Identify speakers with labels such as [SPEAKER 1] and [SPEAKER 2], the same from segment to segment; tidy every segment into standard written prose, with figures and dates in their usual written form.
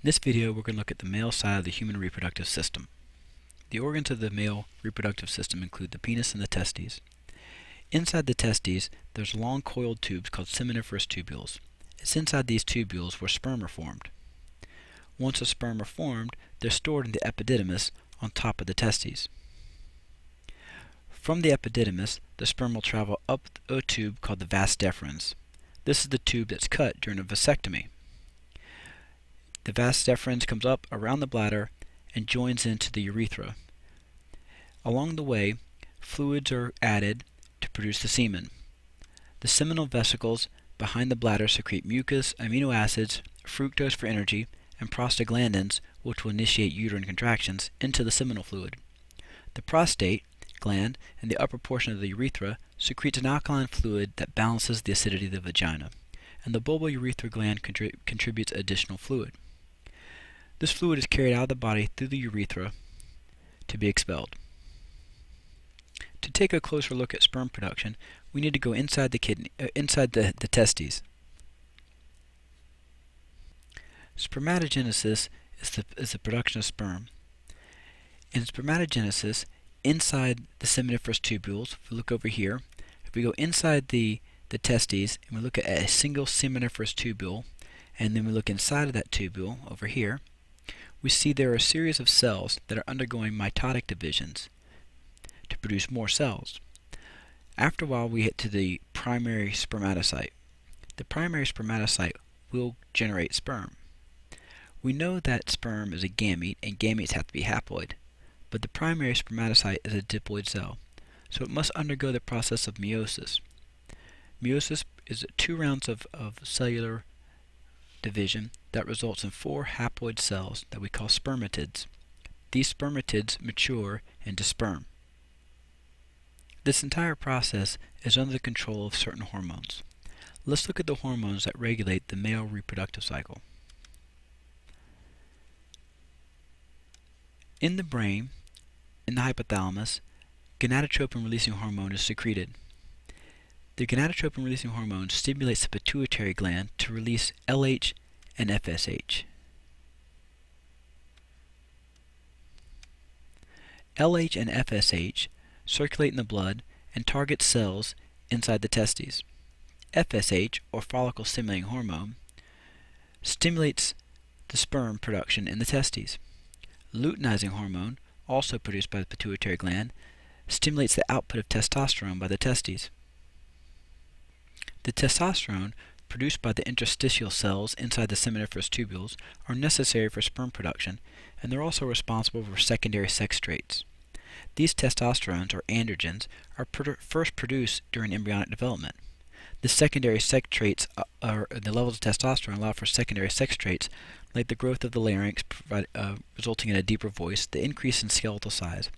[SPEAKER 1] In this video, we're going to look at the male side of the human reproductive system. The organs of the male reproductive system include the penis and the testes. Inside the testes, there's long coiled tubes called seminiferous tubules. It's inside these tubules where sperm are formed. Once the sperm are formed, they're stored in the epididymis on top of the testes. From the epididymis, the sperm will travel up a tube called the vas deferens. This is the tube that's cut during a vasectomy. The vas deferens comes up around the bladder and joins into the urethra. Along the way, fluids are added to produce the semen. The seminal vesicles behind the bladder secrete mucus, amino acids, fructose for energy, and prostaglandins, which will initiate uterine contractions, into the seminal fluid. The prostate gland in the upper portion of the urethra secretes an alkaline fluid that balances the acidity of the vagina, and the bulbourethral gland contributes additional fluid. This fluid is carried out of the body through the urethra to be expelled. To take a closer look at sperm production, we need to go inside the testes. Spermatogenesis is the production of sperm. In spermatogenesis, inside the seminiferous tubules, if we look over here, if we go inside the testes and we look at a single seminiferous tubule, and then we look inside of that tubule over here, we see there are a series of cells that are undergoing mitotic divisions to produce more cells. After a while, we get to the primary spermatocyte. The primary spermatocyte will generate sperm. We know that sperm is a gamete, and gametes have to be haploid, but the primary spermatocyte is a diploid cell, so it must undergo the process of meiosis. Meiosis is 2 rounds of cellular division that results in 4 haploid cells that we call spermatids. These spermatids mature into sperm. This entire process is under the control of certain hormones. Let's look at the hormones that regulate the male reproductive cycle. In the brain, in the hypothalamus, gonadotropin-releasing hormone is secreted. The gonadotropin-releasing hormone stimulates the pituitary gland to release LH and FSH. LH and FSH circulate in the blood and target cells inside the testes. FSH, or follicle-stimulating hormone, stimulates the sperm production in the testes. Luteinizing hormone, also produced by the pituitary gland, stimulates the output of testosterone by the testes. The testosterone produced by the interstitial cells inside the seminiferous tubules are necessary for sperm production, and they're also responsible for secondary sex traits. These testosterones, or androgens, are first produced during embryonic development. The secondary sex traits the levels of testosterone allow for secondary sex traits like the growth of the larynx, resulting in a deeper voice, the increase in skeletal size,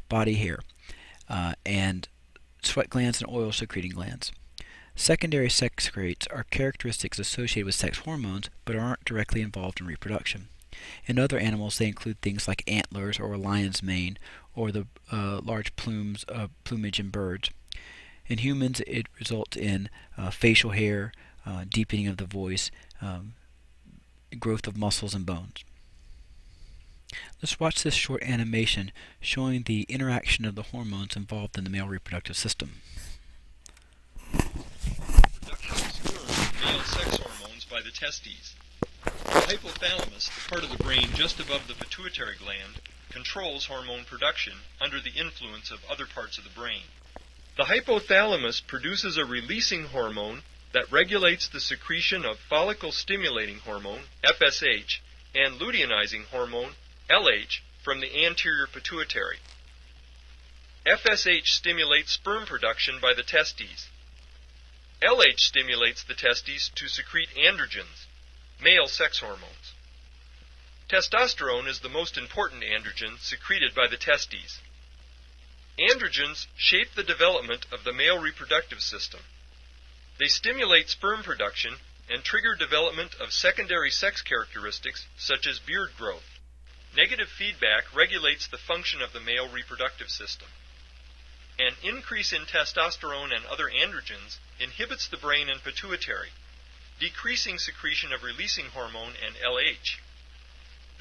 [SPEAKER 1] body hair, and sweat glands and oil-secreting glands. Secondary sex traits are characteristics associated with sex hormones but aren't directly involved in reproduction. In other animals, they include things like antlers or a lion's mane or the large plumage in birds. In humans, it results in facial hair, deepening of the voice, growth of muscles and bones. Let's watch this short animation showing the interaction of the hormones involved in the male reproductive system.
[SPEAKER 2] Production of sperm, male sex hormones by the testes. The hypothalamus, the part of the brain just above the pituitary gland, controls hormone production under the influence of other parts of the brain. The hypothalamus produces a releasing hormone that regulates the secretion of follicle-stimulating hormone, FSH, and luteinizing hormone, LH, from the anterior pituitary. FSH stimulates sperm production by the testes. LH stimulates the testes to secrete androgens, male sex hormones. Testosterone is the most important androgen secreted by the testes. Androgens shape the development of the male reproductive system. They stimulate sperm production and trigger development of secondary sex characteristics such as beard growth. Negative feedback regulates the function of the male reproductive system. An increase in testosterone and other androgens inhibits the brain and pituitary, decreasing secretion of releasing hormone and LH.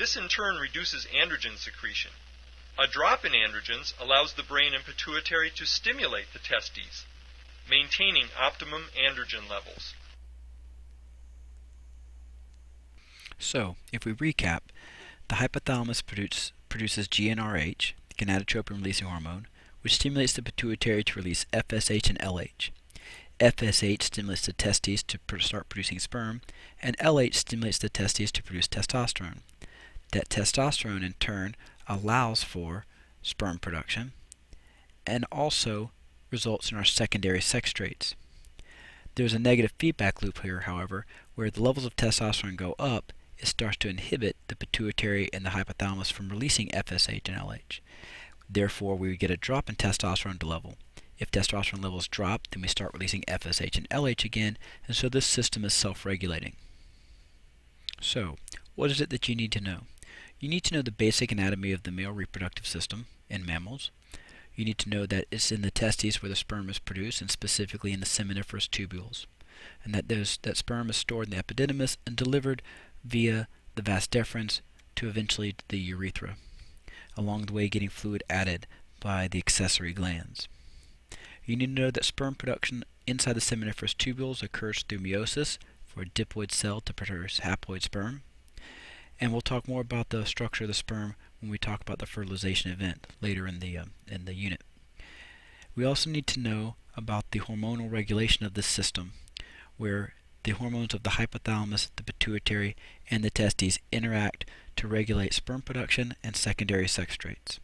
[SPEAKER 2] This in turn reduces androgen secretion. A drop in androgens allows the brain and pituitary to stimulate the testes, maintaining optimum androgen levels.
[SPEAKER 1] So, if we recap, the hypothalamus produces GnRH, gonadotropin-releasing hormone, which stimulates the pituitary to release FSH and LH. FSH stimulates the testes to start producing sperm, and LH stimulates the testes to produce testosterone. That testosterone, in turn, allows for sperm production and also results in our secondary sex traits. There's a negative feedback loop here, however, where the levels of testosterone go up, it starts to inhibit the pituitary and the hypothalamus from releasing FSH and LH. Therefore, we get a drop in testosterone level. If testosterone levels drop, then we start releasing FSH and LH again, and so this system is self-regulating. So, what is it that you need to know? You need to know the basic anatomy of the male reproductive system in mammals. You need to know that it's in the testes where the sperm is produced, and specifically in the seminiferous tubules, and that sperm is stored in the epididymis and delivered via the vas deferens to eventually the urethra, along the way getting fluid added by the accessory glands. You need to know that sperm production inside the seminiferous tubules occurs through meiosis for a diploid cell to produce haploid sperm. And we'll talk more about the structure of the sperm when we talk about the fertilization event later in the unit. We also need to know about the hormonal regulation of this system, where the hormones of the hypothalamus, the pituitary, and the testes interact to regulate sperm production and secondary sex traits.